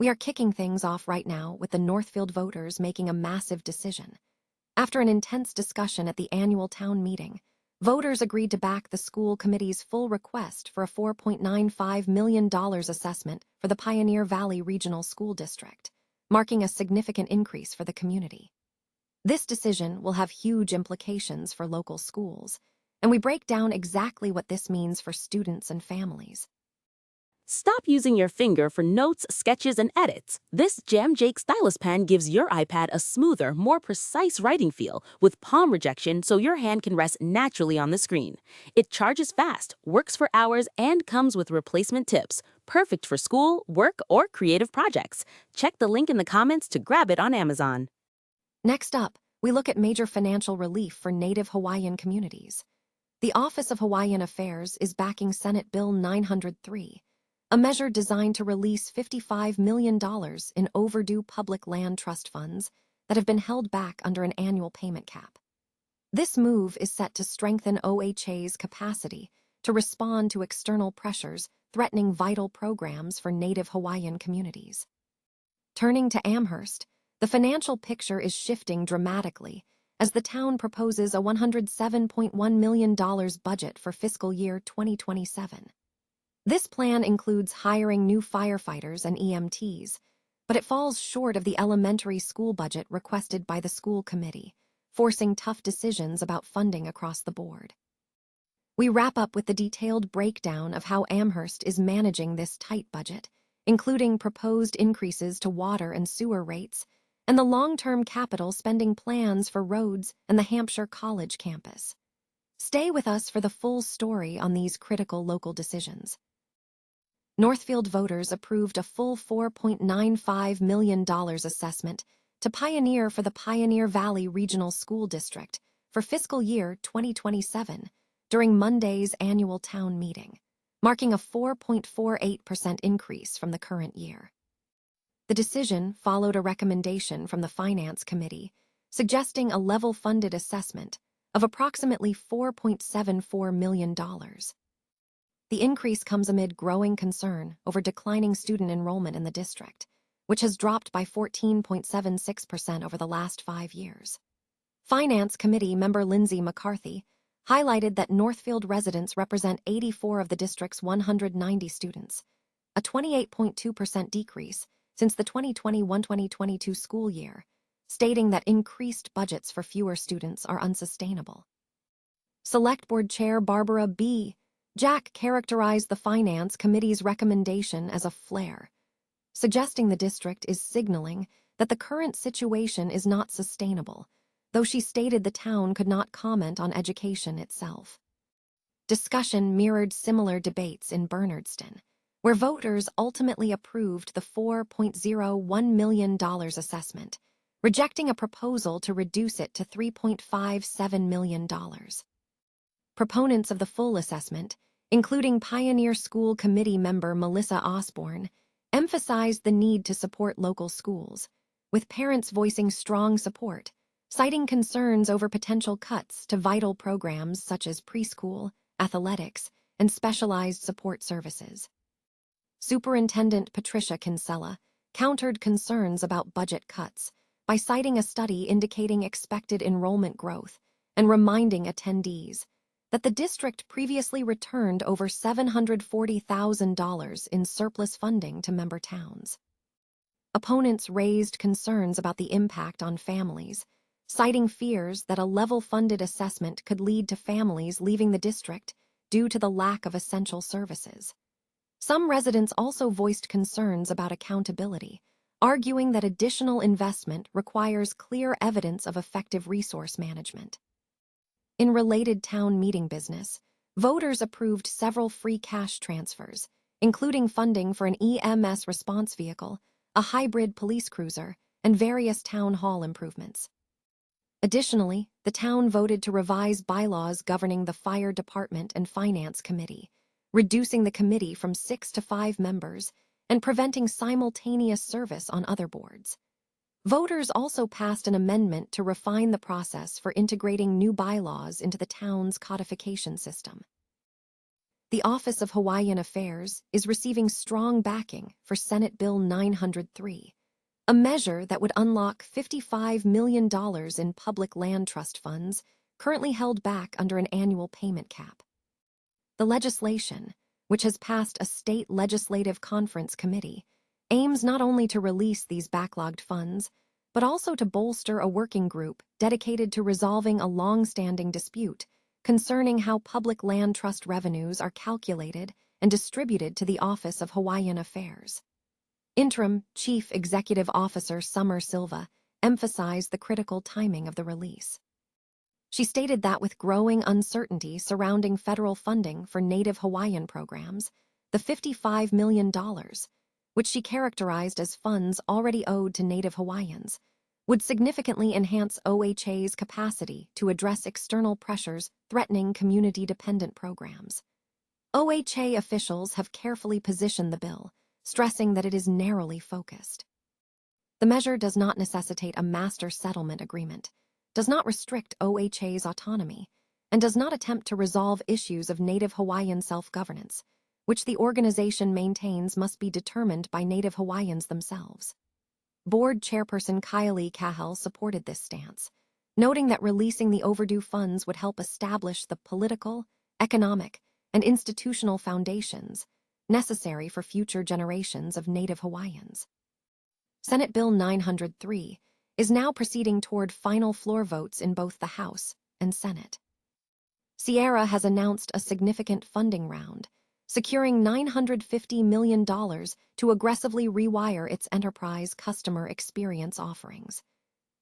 We are kicking things off right now with the Northfield voters making a massive decision. After an intense discussion at the annual town meeting, voters agreed to back the school committee's full request for a $4.95 million assessment for the Pioneer Valley Regional School District, marking a significant increase for the community. This decision will have huge implications for local schools, and we break down exactly what this means for students and families. Stop using your finger for notes, sketches, and edits. This Jam Jake stylus pen gives your iPad a smoother, more precise writing feel with palm rejection so your hand can rest naturally on the screen. It charges fast, works for hours, and comes with replacement tips. Perfect for school, work, or creative projects. Check the link in the comments to grab it on Amazon. Next up, we look at major financial relief for Native Hawaiian communities. The Office of Hawaiian Affairs is backing Senate Bill 903, a measure designed to release $55 million in overdue public land trust funds that have been held back under an annual payment cap. This move is set to strengthen OHA's capacity to respond to external pressures threatening vital programs for Native Hawaiian communities. Turning to Amherst, the financial picture is shifting dramatically as the town proposes a $107.1 million budget for fiscal year 2027. This plan includes hiring new firefighters and EMTs, but it falls short of the elementary school budget requested by the school committee, forcing tough decisions about funding across the board. We wrap up with the detailed breakdown of how Amherst is managing this tight budget, including proposed increases to water and sewer rates, and the long-term capital spending plans for roads and the Hampshire College campus. Stay with us for the full story on these critical local decisions. Northfield voters approved a full $4.95 million assessment to Pioneer for the Pioneer Valley Regional School District for fiscal year 2027 during Monday's annual town meeting, marking a 4.48% increase from the current year. The decision followed a recommendation from the Finance Committee suggesting a level-funded assessment of approximately $4.74 million. The increase comes amid growing concern over declining student enrollment in the district, which has dropped by 14.76% over the last 5 years. Finance Committee member Lindsay McCarthy highlighted that Northfield residents represent 84 of the district's 190 students, a 28.2% decrease since the 2021-2022 school year, stating that increased budgets for fewer students are unsustainable. Select Board Chair Barbara B. Jack characterized the Finance Committee's recommendation as a flare, suggesting the district is signaling that the current situation is not sustainable, though she stated the town could not comment on education itself. Discussion mirrored similar debates in Bernardston, where voters ultimately approved the $4.01 million assessment, rejecting a proposal to reduce it to $3.57 million. Proponents of the full assessment, including Pioneer School Committee member Melissa Osborne, emphasized the need to support local schools, with parents voicing strong support, citing concerns over potential cuts to vital programs such as preschool, athletics, and specialized support services. Superintendent Patricia Kinsella countered concerns about budget cuts by citing a study indicating expected enrollment growth and reminding attendees that the district previously returned over $740,000 in surplus funding to member towns. Opponents raised concerns about the impact on families, citing fears that a level-funded assessment could lead to families leaving the district due to the lack of essential services. Some residents also voiced concerns about accountability, arguing that additional investment requires clear evidence of effective resource management. In related town meeting business, voters approved several free cash transfers, including funding for an EMS response vehicle, a hybrid police cruiser, and various town hall improvements. Additionally, the town voted to revise bylaws governing the Fire Department and Finance Committee, reducing the committee from 6 to 5 members and preventing simultaneous service on other boards. Voters also passed an amendment to refine the process for integrating new bylaws into the town's codification system. the Office of Hawaiian Affairs is receiving strong backing for Senate Bill 903, a measure that would unlock $55 million in public land trust funds currently held back under an annual payment cap. The legislation, which has passed a state legislative conference committee, aims not only to release these backlogged funds, but also to bolster a working group dedicated to resolving a long-standing dispute concerning how public land trust revenues are calculated and distributed to the Office of Hawaiian Affairs. Interim Chief Executive Officer Summer Silva emphasized the critical timing of the release. She stated that with growing uncertainty surrounding federal funding for Native Hawaiian programs, the $55 million, which she characterized as funds already owed to Native Hawaiians, would significantly enhance OHA's capacity to address external pressures threatening community-dependent programs. OHA officials have carefully positioned the bill, stressing that it is narrowly focused. The measure does not necessitate a master settlement agreement, does not restrict OHA's autonomy, and does not attempt to resolve issues of Native Hawaiian self-governance, which the organization maintains must be determined by Native Hawaiians themselves. Board Chairperson Kylie Cahill supported this stance, noting that releasing the overdue funds would help establish the political, economic, and institutional foundations necessary for future generations of Native Hawaiians. Senate Bill 903 is now proceeding toward final floor votes in both the House and Senate. Sierra has announced a significant funding round, securing $950 million to aggressively rewire its enterprise customer experience offerings.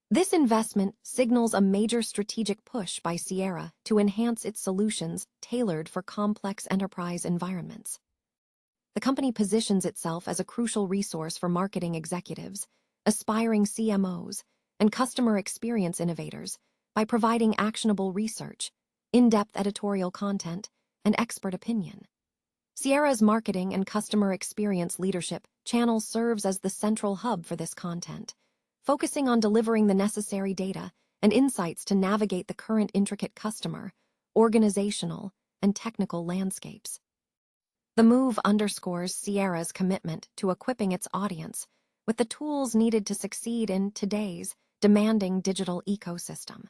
This investment signals a major strategic push by Sierra to enhance its solutions tailored for complex enterprise environments. The company positions itself as a crucial resource for marketing executives, aspiring CMOs, and customer experience innovators by providing actionable research, in-depth editorial content, and expert opinion. Sierra's marketing and customer experience leadership channel serves as the central hub for this content, focusing on delivering the necessary data and insights to navigate the current intricate customer, organizational, and technical landscapes. The move underscores Sierra's commitment to equipping its audience with the tools needed to succeed in today's demanding digital ecosystem.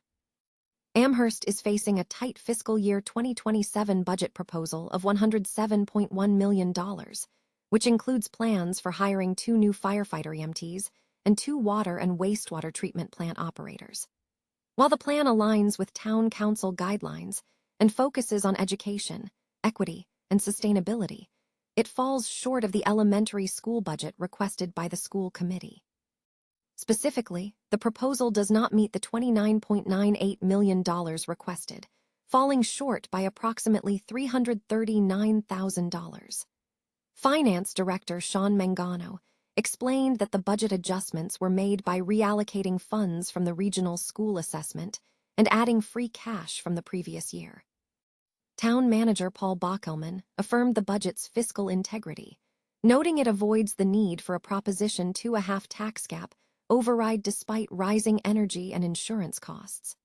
Amherst is facing a tight fiscal year 2027 budget proposal of $107.1 million, which includes plans for hiring 2 new firefighter EMTs and 2 water and wastewater treatment plant operators. While the plan aligns with town council guidelines and focuses on education, equity, and sustainability, it falls short of the elementary school budget requested by the school committee. Specifically, the proposal does not meet the $29.98 million requested, falling short by approximately $339,000. Finance Director Sean Mangano explained that the budget adjustments were made by reallocating funds from the regional school assessment and adding free cash from the previous year. Town Manager Paul Bockelman affirmed the budget's fiscal integrity, noting it avoids the need for a Proposition 2.5 tax cap override despite rising energy and insurance costs.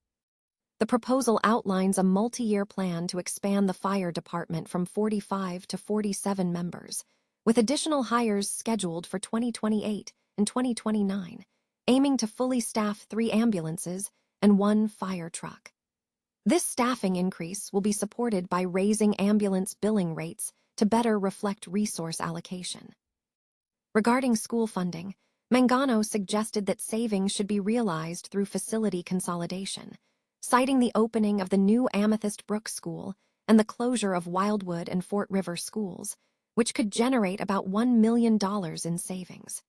The proposal outlines a multi-year plan to expand the fire department from 45 to 47 members, with additional hires scheduled for 2028 and 2029, aiming to fully staff 3 ambulances and 1 fire truck. This staffing increase will be supported by raising ambulance billing rates to better reflect resource allocation. Regarding school funding, Mangano suggested that savings should be realized through facility consolidation, citing the opening of the new Amethyst Brook School and the closure of Wildwood and Fort River schools, which could generate about $1 million in savings.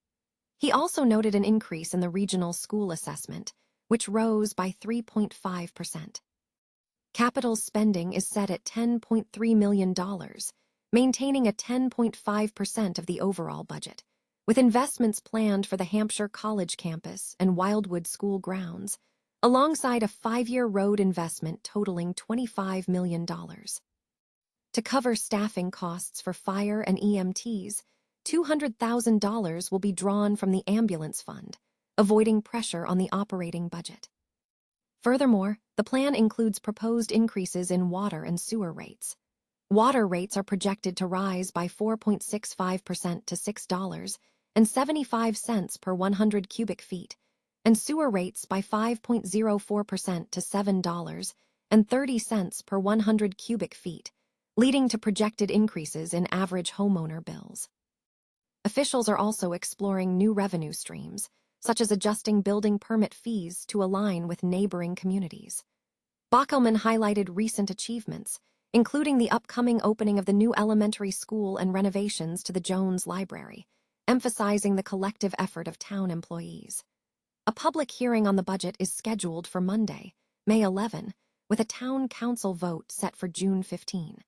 He also noted an increase in the regional school assessment, which rose by 3.5%. Capital spending is set at $10.3 million, maintaining a 10.5% of the overall budget, with investments planned for the Hampshire College campus and Wildwood School grounds, alongside a 5-year road investment totaling $25 million. To cover staffing costs for fire and EMTs, $200,000 will be drawn from the ambulance fund, avoiding pressure on the operating budget. Furthermore, the plan includes proposed increases in water and sewer rates. Water rates are projected to rise by 4.65% to $6.75 per 100 cubic feet, and sewer rates by 5.04% to $7.30 per 100 cubic feet, leading to projected increases in average homeowner bills. Officials are also exploring new revenue streams, such as adjusting building permit fees to align with neighboring communities. Bockelman highlighted recent achievements, including the upcoming opening of the new elementary school and renovations to the Jones Library, emphasizing the collective effort of town employees. A public hearing on the budget is scheduled for Monday, May 11, with a town council vote set for June 15.